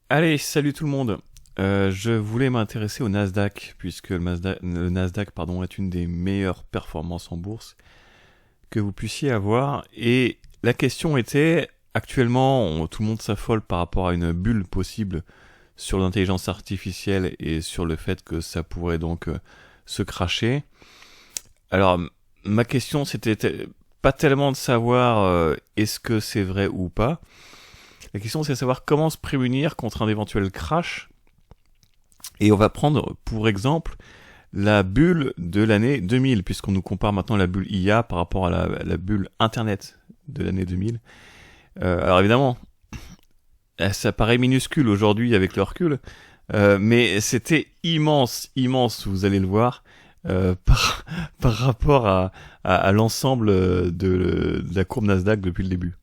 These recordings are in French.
Allez, salut tout le monde. Je voulais m'intéresser au Nasdaq, puisque le Nasdaq, pardon, est une des meilleures performances en bourse que vous puissiez avoir. Et la question était, actuellement, tout le monde s'affole par rapport à une bulle possible sur l'intelligence artificielle et sur le fait que ça pourrait donc se crasher. Alors, ma question, c'était pas tellement de savoir est-ce que c'est vrai ou pas. La question, c'est de savoir comment se prémunir contre un éventuel crash. Et on va prendre pour exemple la bulle de l'année 2000, puisqu'on nous compare maintenant la bulle IA par rapport à la bulle Internet de l'année 2000. Alors évidemment, ça paraît minuscule aujourd'hui avec le recul, mais c'était immense, immense, vous allez le voir, par rapport à l'ensemble de la courbe Nasdaq depuis le début.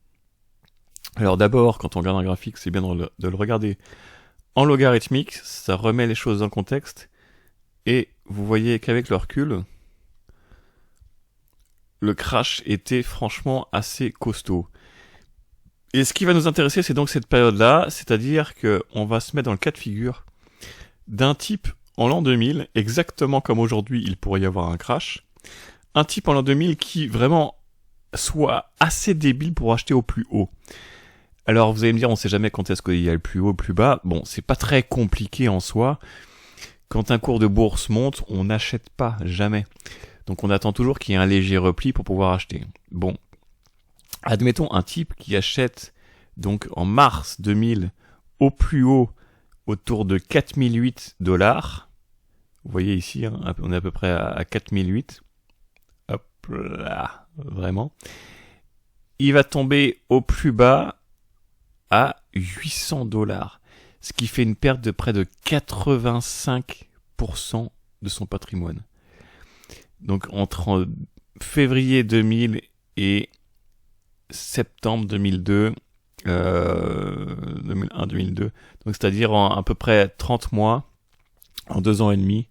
Alors d'abord, quand on regarde un graphique, c'est bien de le regarder en logarithmique, ça remet les choses dans le contexte, et vous voyez qu'avec le recul, le crash était franchement assez costaud. Et ce qui va nous intéresser, c'est donc cette période-là, c'est-à-dire qu'on va se mettre dans le cas de figure d'un type en l'an 2000, exactement comme aujourd'hui il pourrait y avoir un crash, un type en l'an 2000 qui vraiment soit assez débile pour acheter au plus haut. Alors vous allez me dire, on sait jamais quand est-ce qu'il y a le plus haut, le plus bas. Bon, c'est pas très compliqué en soi. Quand un cours de bourse monte, on n'achète pas, jamais. Donc on attend toujours qu'il y ait un léger repli pour pouvoir acheter. Bon, admettons un type qui achète donc en mars 2000 au plus haut autour de 4008 $. Vous voyez ici, hein, on est à peu près à 4008. Hop là, vraiment. Il va tomber au plus bas à 800 $, ce qui fait une perte de près de 85% de son patrimoine. Donc entre février 2000 et septembre 2002, 2001-2002, donc c'est-à-dire en à peu près 30 mois, en 2 ans et demi,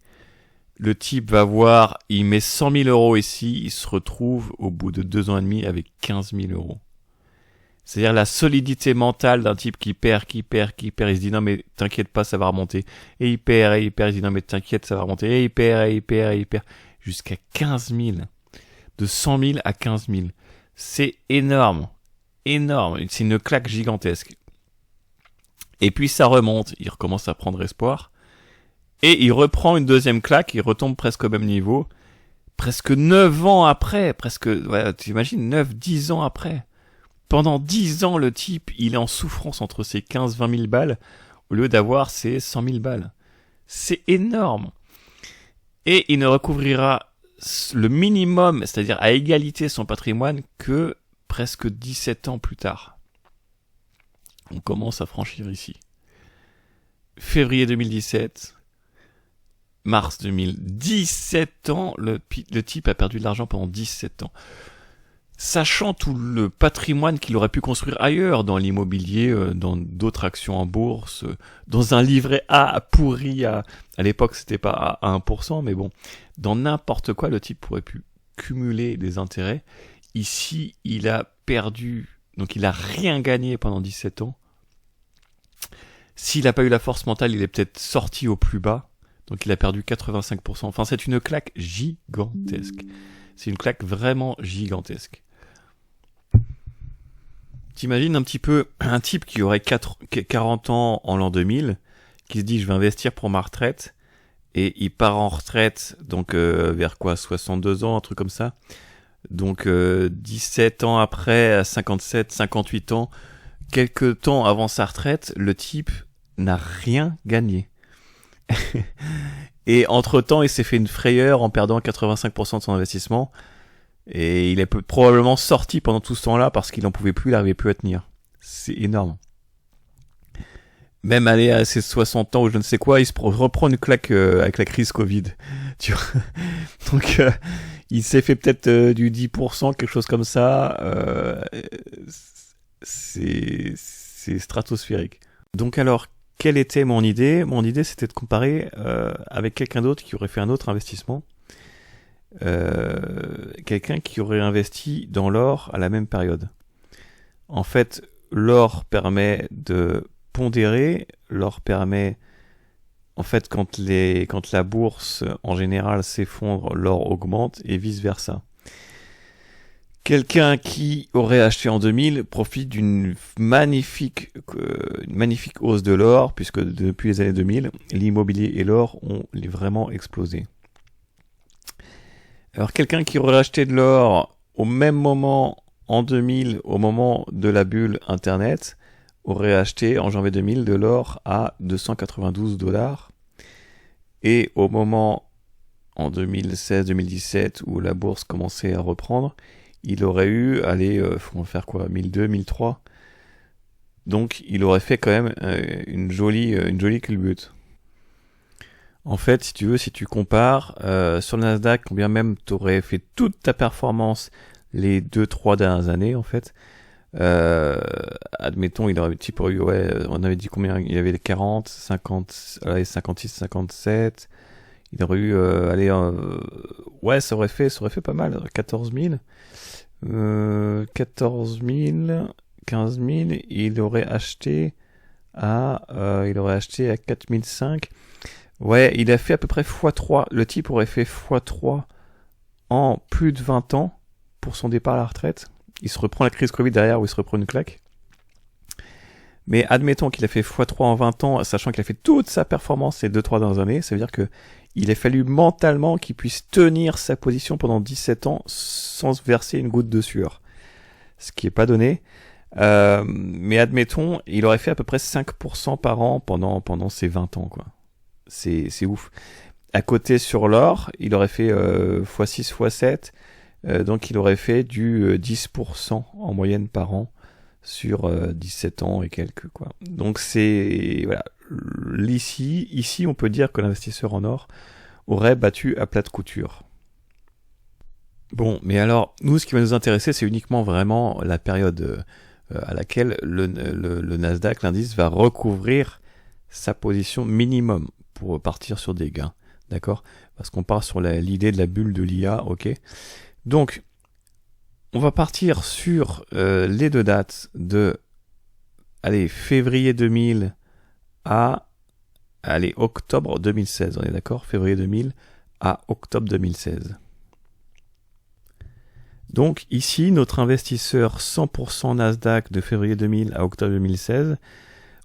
le type va voir, il met 100 000 € ici, il se retrouve au bout de 2 ans et demi avec 15 000 €. C'est-à-dire la solidité mentale d'un type qui perd, il se dit non mais t'inquiète pas, ça va remonter. Et il perd, il se dit non mais t'inquiète, ça va remonter. Et il perd, jusqu'à 15 000. De 100 000 à 15 000. C'est énorme, énorme, c'est une claque gigantesque. Et puis ça remonte, il recommence à prendre espoir. Et il reprend une deuxième claque, il retombe presque au même niveau. Presque 9 ans après, t'imagines, 9-10 ans après. Pendant 10 ans, le type, il est en souffrance entre ses 15-20 000 balles au lieu d'avoir ses 100 000 balles. C'est énorme. Et il ne recouvrira le minimum, c'est-à-dire à égalité son patrimoine, que presque 17 ans plus tard. On commence à franchir ici. Février 2017, mars 2017 ans, le type a perdu de l'argent pendant 17 ans. Sachant tout le patrimoine qu'il aurait pu construire ailleurs, dans l'immobilier, dans d'autres actions en bourse, dans un livret A pourri à l'époque c'était pas à 1%, mais bon, dans n'importe quoi, le type pourrait pu cumuler des intérêts. Ici, il a perdu, donc il a rien gagné pendant 17 ans. S'il n'a pas eu la force mentale, il est peut-être sorti au plus bas, donc il a perdu 85%. Enfin, c'est une claque gigantesque. C'est une claque vraiment gigantesque. T'imagines un petit peu un type qui aurait 40 ans en l'an 2000, qui se dit je vais investir pour ma retraite, et il part en retraite donc vers quoi, 62 ans, un truc comme ça. Donc 17 ans après, à 57, 58 ans, quelques temps avant sa retraite, le type n'a rien gagné. Et entre-temps, il s'est fait une frayeur en perdant 85% de son investissement. Et il est probablement sorti pendant tout ce temps-là parce qu'il n'en pouvait plus, il n'arrivait plus à tenir. C'est énorme. Même aller à ses 60 ans ou je ne sais quoi, il se reprend une claque avec la crise Covid. Tu vois. Donc il s'est fait peut-être du 10%, quelque chose comme ça. C'est stratosphérique. Donc alors, quelle était mon idée ? Mon idée, c'était de comparer avec quelqu'un d'autre qui aurait fait un autre investissement. Quelqu'un qui aurait investi dans l'or à la même période. En fait, l'or permet de pondéré leur permet, en fait, quand la bourse en général s'effondre, l'or augmente et vice-versa. Quelqu'un qui aurait acheté en 2000 profite d'une magnifique hausse de l'or, puisque depuis les années 2000, l'immobilier et l'or ont vraiment explosé. Alors quelqu'un qui aurait acheté de l'or au même moment en 2000, au moment de la bulle Internet, aurait acheté en janvier 2000 de l'or à 292 $. Et au moment en 2016-2017 où la bourse commençait à reprendre, il aurait eu, faut faire quoi, 1002, 1003. Donc il aurait fait quand même une jolie culbute. En fait, si tu veux, si tu compares sur le Nasdaq, combien même tu aurais fait toute ta performance les 2-3 dernières années, en fait, admettons, il aurait eu, on avait dit combien, il y avait les 40, 50, 56, 57, il aurait eu, ça aurait fait pas mal, 14 000, 14 000, 15 000, il aurait acheté à 4005. Ouais, il a fait à peu près x3. Le type aurait fait x3 en plus de 20 ans pour son départ à la retraite. Il se reprend la crise Covid derrière où il se reprend une claque. Mais admettons qu'il a fait x3 en 20 ans, sachant qu'il a fait toute sa performance ces 2-3 dernières années, ça veut dire que il a fallu mentalement qu'il puisse tenir sa position pendant 17 ans sans se verser une goutte de sueur. Ce qui est pas donné. Mais admettons, il aurait fait à peu près 5% par an pendant ces 20 ans, quoi. C'est ouf. À côté sur l'or, il aurait fait x6, x7, donc il aurait fait du 10% en moyenne par an sur 17 ans et quelques, quoi. Donc c'est voilà, ici on peut dire que l'investisseur en or aurait battu à plate couture. Bon, mais alors nous ce qui va nous intéresser, c'est uniquement vraiment la période à laquelle le Nasdaq, l'indice, va recouvrir sa position minimum pour partir sur des gains, d'accord? Parce qu'on part sur l'idée de la bulle de l'IA, ok? Donc, on va partir sur les deux dates de février 2000 à octobre 2016, on est d'accord? Février 2000 à octobre 2016. Donc ici, notre investisseur 100% Nasdaq de février 2000 à octobre 2016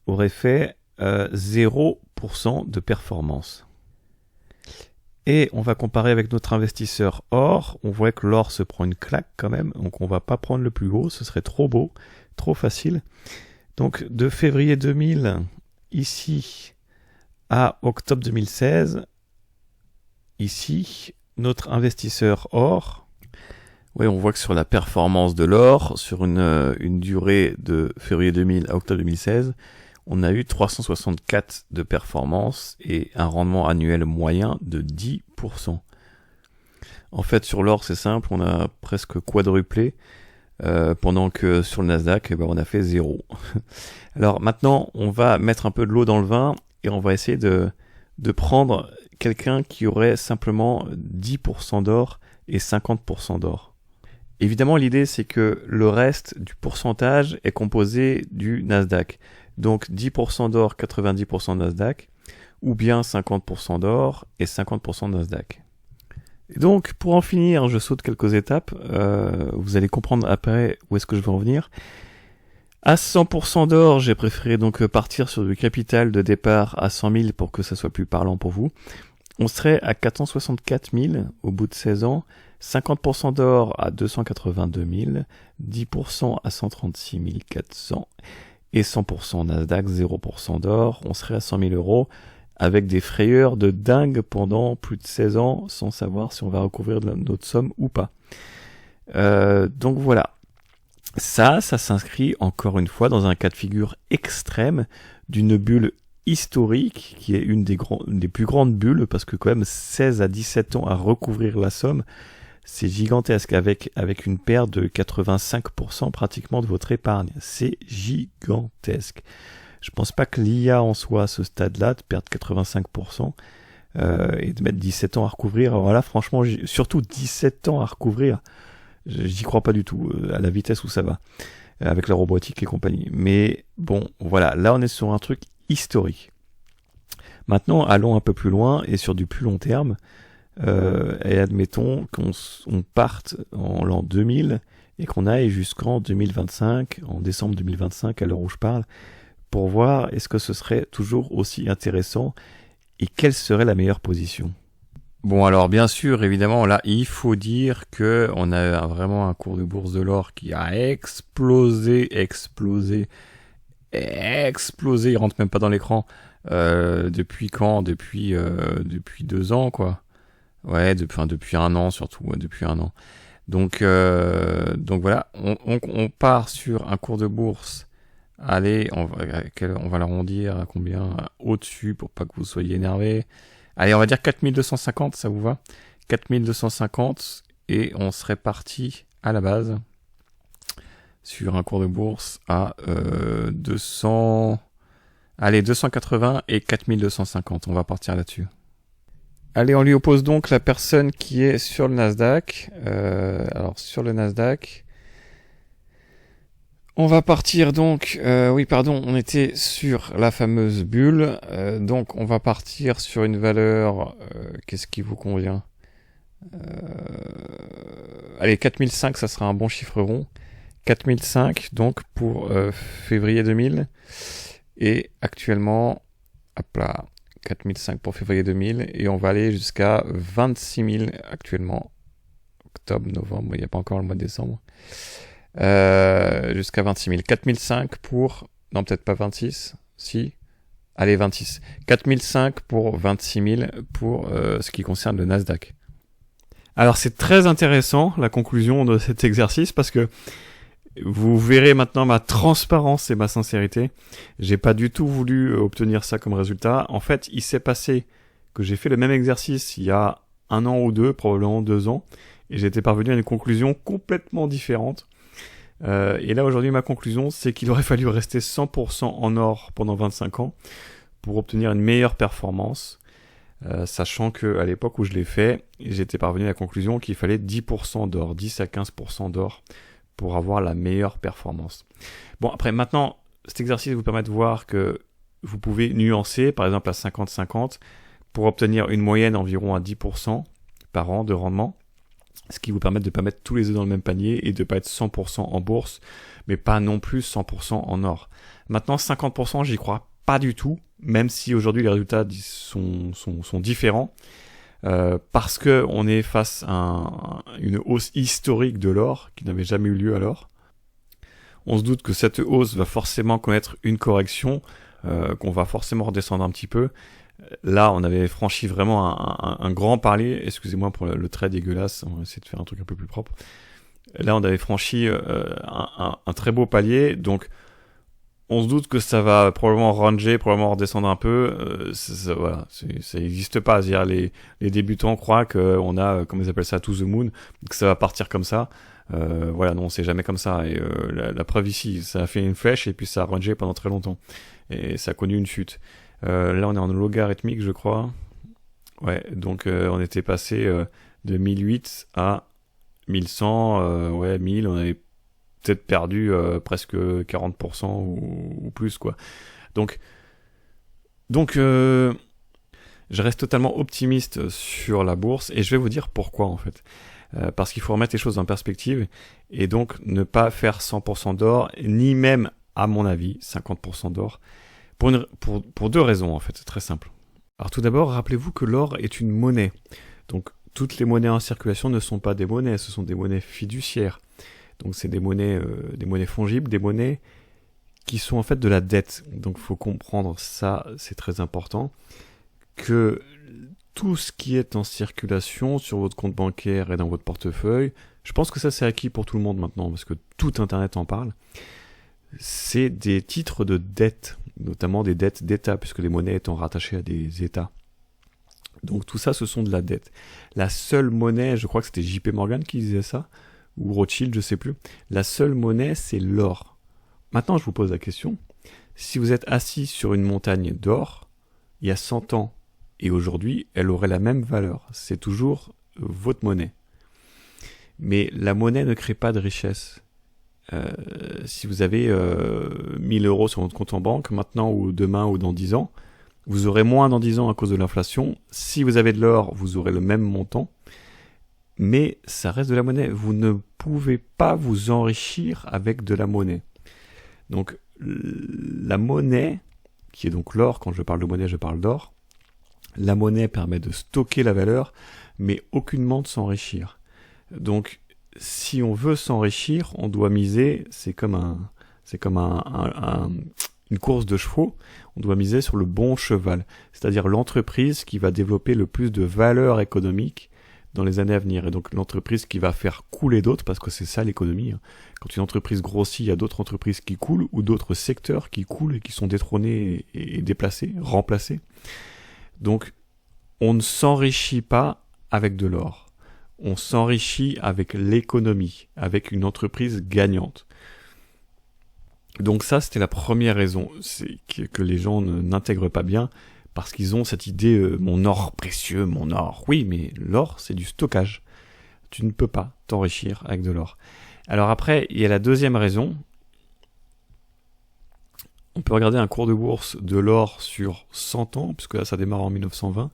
aurait fait 0% de performance. Et on va comparer avec notre investisseur or. On voit que l'or se prend une claque quand même, donc on va pas prendre le plus haut, ce serait trop beau, trop facile. Donc de février 2000 ici à octobre 2016, ici, notre investisseur or, oui, on voit que sur la performance de l'or, sur une durée de février 2000 à octobre 2016, on a eu 364 de performance et un rendement annuel moyen de 10%. En fait, sur l'or, c'est simple, on a presque quadruplé, pendant que sur le Nasdaq, on a fait 0. Alors maintenant, on va mettre un peu de l'eau dans le vin et on va essayer de prendre quelqu'un qui aurait simplement 10% d'or et 50% d'or. Évidemment, l'idée, c'est que le reste du pourcentage est composé du Nasdaq. Donc 10% d'or, 90% Nasdaq, ou bien 50% d'or et 50% Nasdaq. Et donc, pour en finir, je saute quelques étapes. Vous allez comprendre après où est-ce que je veux en venir. À 100% d'or, j'ai préféré donc partir sur du capital de départ à 100 000 pour que ça soit plus parlant pour vous. On serait à 464 000 au bout de 16 ans, 50% d'or à 282 000, 10% à 136 400 et 100% Nasdaq, 0% d'or. On serait à 100 000 euros avec des frayeurs de dingue pendant plus de 16 ans sans savoir si on va recouvrir notre somme ou pas. Donc voilà. Ça s'inscrit encore une fois dans un cas de figure extrême d'une bulle historique qui est une des plus grandes bulles parce que quand même 16 à 17 ans à recouvrir la somme, c'est gigantesque avec une perte de 85% pratiquement de votre épargne. C'est gigantesque. Je pense pas que l'IA en soit à ce stade-là de perdre 85% et de mettre 17 ans à recouvrir. Alors là, franchement, surtout 17 ans à recouvrir, j'y crois pas du tout à la vitesse où ça va. avec la robotique et compagnie. Mais bon, voilà, là on est sur un truc historique. Maintenant, allons un peu plus loin et sur du plus long terme, et admettons qu'on parte en l'an 2000 et qu'on aille jusqu'en 2025, en décembre 2025, à l'heure où je parle, pour voir est-ce que ce serait toujours aussi intéressant et quelle serait la meilleure position. Bon, alors bien sûr, évidemment, là, il faut dire que on a vraiment un cours de bourse de l'or qui a explosé, il rentre même pas dans l'écran. Depuis quand? Depuis 2 ans, quoi. Ouais, depuis un an surtout, ouais, depuis un an. Donc voilà, on part sur un cours de bourse. Allez, on va l'arrondir à combien? Au-dessus pour pas que vous soyez énervés. Allez, on va dire 4250, ça vous va? 4250 et on serait parti à la base sur un cours de bourse à 200... Allez, 280 et 4250, on va partir là-dessus. Allez, on lui oppose donc la personne qui est sur le Nasdaq. Alors, sur le Nasdaq, on va partir donc... on était sur la fameuse bulle. Donc, on va partir sur une valeur... qu'est-ce qui vous convient? Allez, 4005, ça sera un bon chiffre rond. 4005, donc, pour février 2000. Et actuellement, hop là, 4005 pour février 2000. Et on va aller jusqu'à 26 000 actuellement. Octobre, novembre, il n'y a pas encore le mois de décembre. Jusqu'à 26 000. 4005 pour... Non, peut-être pas 26. Si. Allez, 26. 4005 pour 26 000 pour ce qui concerne le Nasdaq. Alors, c'est très intéressant, la conclusion de cet exercice, parce que vous verrez maintenant ma transparence et ma sincérité. J'ai pas du tout voulu obtenir ça comme résultat. En fait, il s'est passé que j'ai fait le même exercice il y a 1 an ou 2, probablement 2 ans, et j'étais parvenu à une conclusion complètement différente. Et là, aujourd'hui, ma conclusion, c'est qu'il aurait fallu rester 100% en or pendant 25 ans pour obtenir une meilleure performance. Sachant que à l'époque où je l'ai fait, j'étais parvenu à la conclusion qu'il fallait 10% d'or, 10 à 15% d'or, pour avoir la meilleure performance. Bon, après, maintenant, cet exercice vous permet de voir que vous pouvez nuancer, par exemple à 50-50, pour obtenir une moyenne environ à 10% par an de rendement, ce qui vous permet de ne pas mettre tous les œufs dans le même panier et de ne pas être 100% en bourse, mais pas non plus 100% en or. Maintenant, 50%, j'y crois pas du tout, même si aujourd'hui les résultats sont différents. Parce que on est face à une hausse historique de l'or qui n'avait jamais eu lieu alors. On se doute que cette hausse va forcément connaître une correction, qu'on va forcément redescendre un petit peu. Là, on avait franchi vraiment un grand palier. Excusez-moi pour le trait dégueulasse, on va essayer de faire un truc un peu plus propre. Là, on avait franchi un très beau palier, donc on se doute que ça va probablement ranger, probablement redescendre un peu. Voilà, ça n'existe pas. C'est-à-dire les débutants croient qu'on a, comme ils appellent ça, to the moon, que ça va partir comme ça. Voilà, non, c'est jamais comme ça. Et la preuve ici, ça a fait une flèche et puis ça a rangé pendant très longtemps. Et ça a connu une chute. Là, on est en logarithmique, je crois. Ouais, donc on était passé de 1008 à 1100, 1000, on avait peut-être perdu presque 40% ou plus, quoi. Donc je reste totalement optimiste sur la bourse et je vais vous dire pourquoi, en fait. Parce qu'il faut remettre les choses en perspective et donc ne pas faire 100% d'or, ni même, à mon avis, 50% d'or, pour 2 raisons, en fait. C'est très simple. Alors tout d'abord, rappelez-vous que l'or est une monnaie. Donc toutes les monnaies en circulation ne sont pas des monnaies, ce sont des monnaies fiduciaires. Donc c'est des monnaies fongibles, des monnaies qui sont en fait de la dette. Donc il faut comprendre ça, c'est très important, que tout ce qui est en circulation sur votre compte bancaire et dans votre portefeuille, je pense que ça c'est acquis pour tout le monde maintenant, parce que tout Internet en parle, c'est des titres de dette, notamment des dettes d'État, puisque les monnaies étant rattachées à des États. Donc tout ça, ce sont de la dette. La seule monnaie, je crois que c'était JP Morgan qui disait ça, ou Rothschild, je sais plus. La seule monnaie, c'est l'or. Maintenant, je vous pose la question. Si vous êtes assis sur une montagne d'or, il y a 100 ans, et aujourd'hui, elle aurait la même valeur. C'est toujours votre monnaie. Mais la monnaie ne crée pas de richesse. si vous avez 1000 euros sur votre compte en banque, maintenant ou demain ou dans 10 ans, vous aurez moins dans 10 ans à cause de l'inflation. Si vous avez de l'or, vous aurez le même montant. Mais ça reste de la monnaie. Vous ne pouvez pas vous enrichir avec de la monnaie. Donc, la monnaie, qui est donc l'or, quand je parle de monnaie, je parle d'or. La monnaie permet de stocker la valeur, mais aucunement de s'enrichir. Donc, si on veut s'enrichir, on doit miser, c'est comme une course de chevaux, on doit miser sur le bon cheval, c'est-à-dire l'entreprise qui va développer le plus de valeur économique dans les années à venir. Et donc l'entreprise qui va faire couler d'autres, parce que c'est ça l'économie. Quand une entreprise grossit, il y a d'autres entreprises qui coulent, ou d'autres secteurs qui coulent et qui sont détrônés et déplacés, remplacés. Donc on ne s'enrichit pas avec de l'or. On s'enrichit avec l'économie, avec une entreprise gagnante. Donc ça, c'était la première raison, c'est que les gens n'intègrent pas bien, parce qu'ils ont cette idée, mon or précieux, mon or. Oui, mais l'or, c'est du stockage. Tu ne peux pas t'enrichir avec de l'or. Alors après, il y a la deuxième raison. On peut regarder un cours de bourse de l'or sur 100 ans, puisque là, ça démarre en 1920.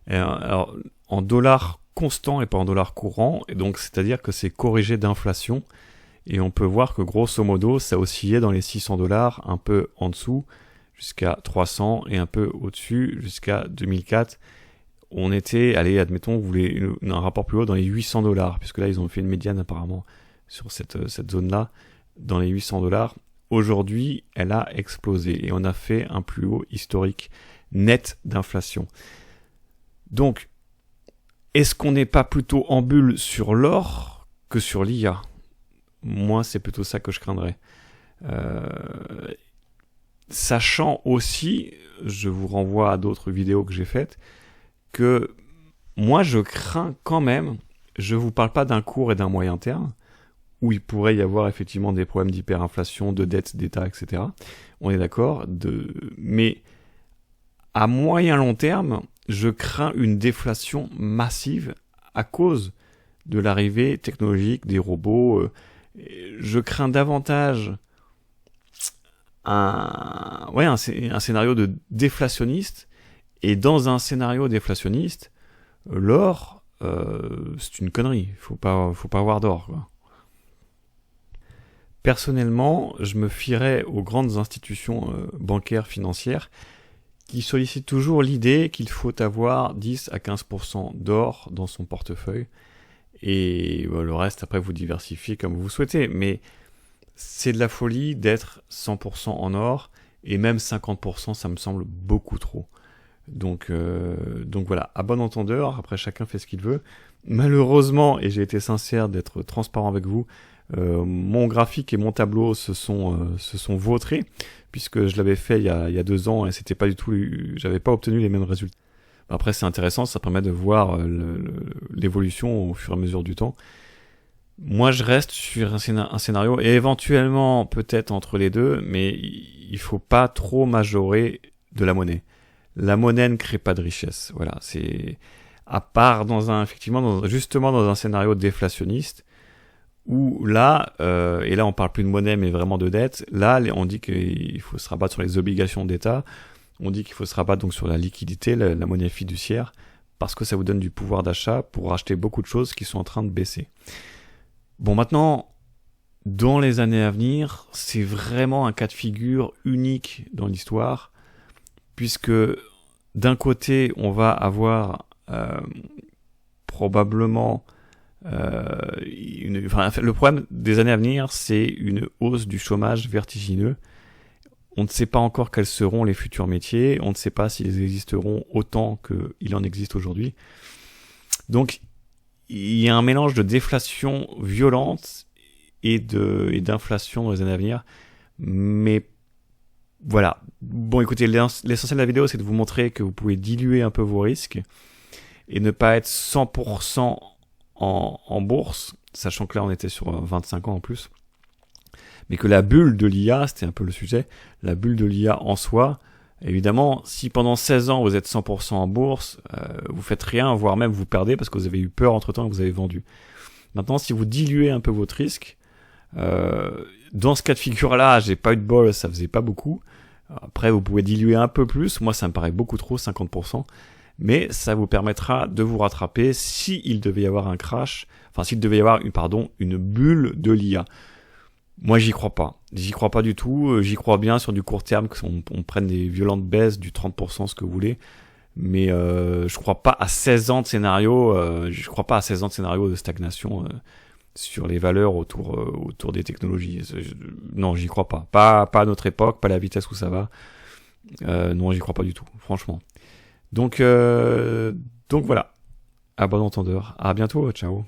Alors, en dollars constants et pas en dollars courants, et donc c'est-à-dire que c'est corrigé d'inflation. Et on peut voir que grosso modo, ça oscillait dans les 600 $, un peu en dessous, jusqu'à 300 et un peu au-dessus, jusqu'à 2004. On était, allez, admettons, vous voulez un rapport plus haut dans les 800 $, puisque là, ils ont fait une médiane apparemment sur cette zone-là, dans les 800 $. Aujourd'hui, elle a explosé et on a fait un plus haut historique net d'inflation. Donc, est-ce qu'on n'est pas plutôt en bulle sur l'or que sur l'IA ? Moi, c'est plutôt ça que je craindrais. Sachant aussi, je vous renvoie à d'autres vidéos que j'ai faites, que moi, je crains quand même, je vous parle pas d'un court et d'un moyen terme, où il pourrait y avoir effectivement des problèmes d'hyperinflation, de dette d'État, etc. On est d'accord, mais à moyen long terme, je crains une déflation massive à cause de l'arrivée technologique des robots. Je crains davantage un scénario de déflationniste, et dans un scénario déflationniste, l'or, c'est une connerie. Faut pas avoir d'or, quoi. Personnellement, je me fierais aux grandes institutions bancaires, financières, qui sollicitent toujours l'idée qu'il faut avoir 10 à 15% d'or dans son portefeuille. Et le reste, après, vous diversifiez comme vous souhaitez. Mais c'est de la folie d'être 100% en or, et même 50%, ça me semble beaucoup trop. Donc voilà, à bon entendeur, après chacun fait ce qu'il veut. Malheureusement, et j'ai été sincère d'être transparent avec vous, mon graphique et mon tableau se sont vautrés, puisque je l'avais fait il y a 2 ans, et c'était pas du tout, j'avais pas obtenu les mêmes résultats. Après, c'est intéressant, ça permet de voir l'évolution au fur et à mesure du temps. Moi, je reste sur un scénario, et éventuellement, peut-être entre les deux, mais il faut pas trop majorer de la monnaie. La monnaie ne crée pas de richesse. Voilà, c'est à part justement dans un scénario déflationniste, où là, et là on parle plus de monnaie, mais vraiment de dette. Là, on dit qu'il faut se rabattre sur les obligations d'État. On dit qu'il faut se rabattre donc sur la liquidité, la monnaie fiduciaire, parce que ça vous donne du pouvoir d'achat pour acheter beaucoup de choses qui sont en train de baisser. Bon, maintenant, dans les années à venir, c'est vraiment un cas de figure unique dans l'histoire, puisque d'un côté, on va avoir probablement le problème des années à venir, c'est une hausse du chômage vertigineux. On ne sait pas encore quels seront les futurs métiers, on ne sait pas s'ils existeront autant qu'il en existe aujourd'hui. Donc, il y a un mélange de déflation violente et d'inflation dans les années à venir. Mais voilà. Bon, écoutez, l'essentiel de la vidéo, c'est de vous montrer que vous pouvez diluer un peu vos risques et ne pas être 100% en bourse, sachant que là, on était sur 25 ans en plus. Mais que la bulle de l'IA, c'était un peu le sujet, la bulle de l'IA en soi, évidemment, si pendant 16 ans vous êtes 100% en bourse, vous faites rien, voire même vous perdez parce que vous avez eu peur entre-temps et que vous avez vendu. Maintenant, si vous diluez un peu votre risque, Dans ce cas de figure-là, j'ai pas eu de bol, ça faisait pas beaucoup. Après, vous pouvez diluer un peu plus. Moi, ça me paraît beaucoup trop, 50%. Mais ça vous permettra de vous rattraper s'il devait y avoir un crash, enfin s'il devait y avoir une bulle de l'IA. Moi, j'y crois pas. J'y crois pas du tout. J'y crois bien sur du court terme, qu'on prenne des violentes baisses, du 30%, ce que vous voulez. Mais je crois pas à 16 ans de scénario. Je crois pas à 16 ans de scénario de stagnation sur les valeurs autour des technologies. Non, j'y crois pas. Pas à notre époque, pas à la vitesse où ça va. Non, j'y crois pas du tout, franchement. Donc voilà. À bon entendeur. À bientôt. Ciao.